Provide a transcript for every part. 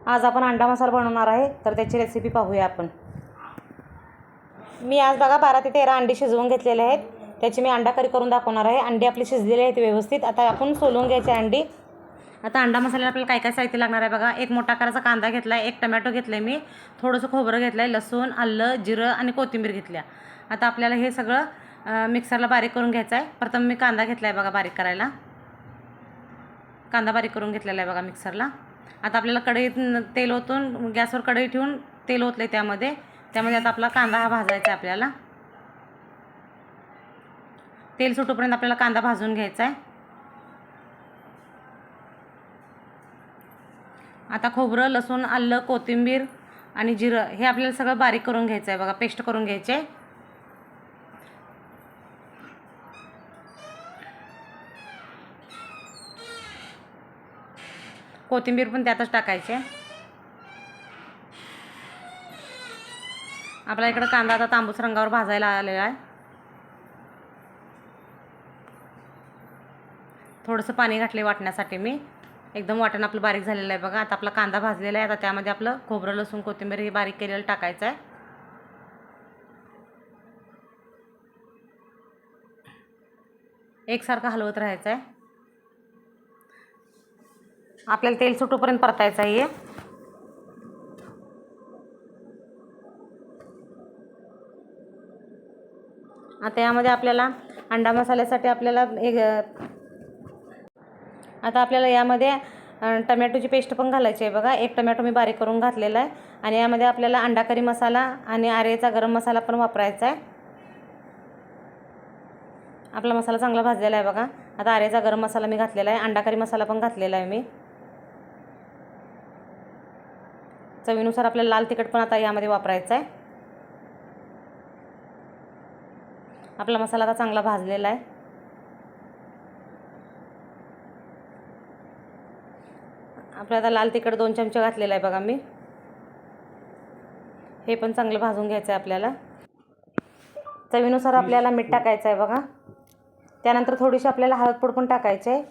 आज आपण अंडा मसाला बनवणार आहे, तर त्याची रेसिपी पाहूया आपण। मी आज बघा 12 ते 13 अंडी शिजवून घेतलेले आहेत। त्याची मी अंडा करी करून दाखवणार आहे। अंडी आपली शिजलेली आहेत व्यवस्थित। आता आपण सोलून घ्यायचे अंडी। आता अंडा मसाल्याला आपल्याला काय काय साहित्य लागणार आहे बघा। एक मोठा आकाराचा कांदा घेतलाय, एक टोमॅटो घेतलाय मी, थोडंसं खोबरं घेतलंय, लसूण, आलं, जिरं आणि कोथिंबीर घेतल्या। आता आपल्याला हे सगळं मिक्सरला बारीक करून घ्यायचं आहे। प्रथम मी कांदा घेतलाय बघा बारीक करायला। कांदा बारीक करून घेतलेला आहे बघा मिक्सरला। आता आपल्याला कढईत तेल ओतून गॅसवर कढई ठेवून तेल ओतले त्यामध्ये आता आपला कांदा हा भाजायचा आहे आपल्याला। तेल सुटूपर्यंत आपल्याला कांदा भाजून घ्यायचा आहे। आता खोबरं, लसूण, आलं, कोथिंबीर आणि जिरं हे आपल्याला सगळं बारीक करून घ्यायचं आहे बघा, पेस्ट करून घ्यायचे। कोथिंबीर पण त्यातच टाकायचे। आपला इकडे कांदा आता तांबूस रंगावर भाजायला आलेला आहे। थोडंसं पाणी घातले वाटण्यासाठी मी। एकदम वाटण आपलं बारीक झालेलं आहे बघा। आता आपला कांदा भाजलेला आहे। आता त्यामध्ये आपलं खोबरं, लसूण, कोथिंबीर हे बारीक केलेलं टाकायचं आहे। एकसारखं हलवत राहायचं आहे। आपल्याला तेल सुटूपर्यंत परतायचं आहे। आता यामध्ये आपल्याला अंडा मसाल्यासाठी आपल्याला आता आपल्याला यामध्ये टोमॅटोची पेस्ट पण घालायची आहे बघा। एक टोमॅटो मी बारीक करून घातलेला आहे। आणि यामध्ये आपल्याला अंडा करी मसाला आणि आरेचा गरम मसाला पण वापरायचा आहे। आपला मसाला चांगला भाजलेला आहे बघा। आता आरेचा गरम मसाला मी घातलेला आहे, अंडा करी मसाला पण घातलेला आहे मी। चवीनुसार आपल्याला लाल तिखट पण आता यामध्ये वापरायचं आहे। आपला मसाला आता चांगला भाजलेला आहे। आपल्याला लाल तिखट 2 चमचे घातलेला आहे बघा मी। हे पण चांगलं भाजून घ्यायचं आहे आपल्याला। चवीनुसार आपल्याला मीठ टाकायचं आहे बघा। त्यानंतर थोडीशी आपल्याला हळद पूड पण टाकायची आहे।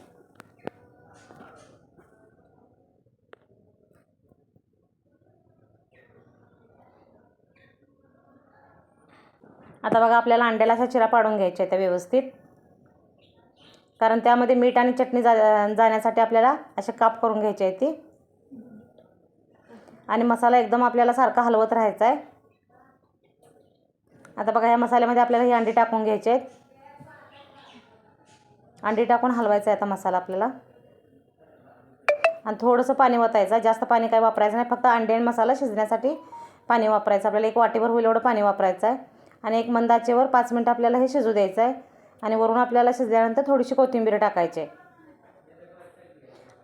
आता बघा आपल्याला अंड्याला असा चिरा पाडून घ्यायचा आहे त्या व्यवस्थित, कारण त्यामध्ये मीठ आणि चटणी जाण्यासाठी आपल्याला असे काप करून घ्यायचे आहे ती। आणि मसाला एकदम आपल्याला सारखा हलवत राहायचा आहे। आता बघा या मसाल्यामध्ये आपल्याला ही अंडी टाकून घ्यायची आहेत। अंडी टाकून हलवायचा आहे आता मसाला आपल्याला। आणि थोडंसं पाणी ओतायचं, जास्त पाणी काय वापरायचं नाही, फक्त अंडे आणि मसाला शिजण्यासाठी पाणी वापरायचं आपल्याला। 1 वाटीभर होईल एवढं पाणी वापरायचं आहे। आणि 1 मंद आचेवर 5 मिनिटं आपल्याला हे शिजू द्यायचं आहे। आणि वरून आपल्याला शिजल्यानंतर थोडीशी कोथिंबीर टाकायची।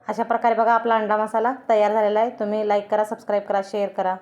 अशा प्रकारे बघा आपला अंडा मसाला तयार झालेला आहे। तुम्ही लाईक करा, सबस्क्राईब करा, शेअर करा।